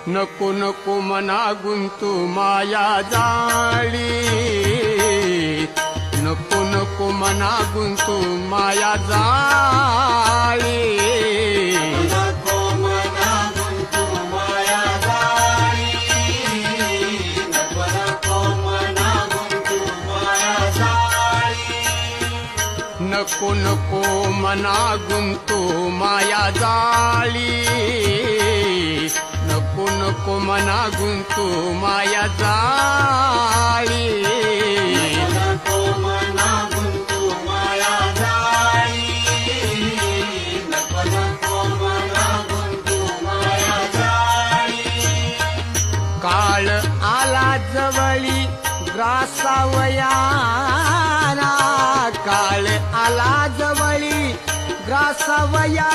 नको नको मना गुंतू माया जाळी, नको नको मना गुंतू माया जाळी, नको मना गुंतू माया जाळी, नको नको मना गुंतू माया जाळी, नको नको मना गुंतू माया जाळी, नको नको मना गुंतू माया जाळी, नको मना गुंतू माया जाळी, नको नको मना गुंतू माया जाळी. काळ आला जवळी ग्रासावयाना, काळ आला जवळी ग्रासावयाना,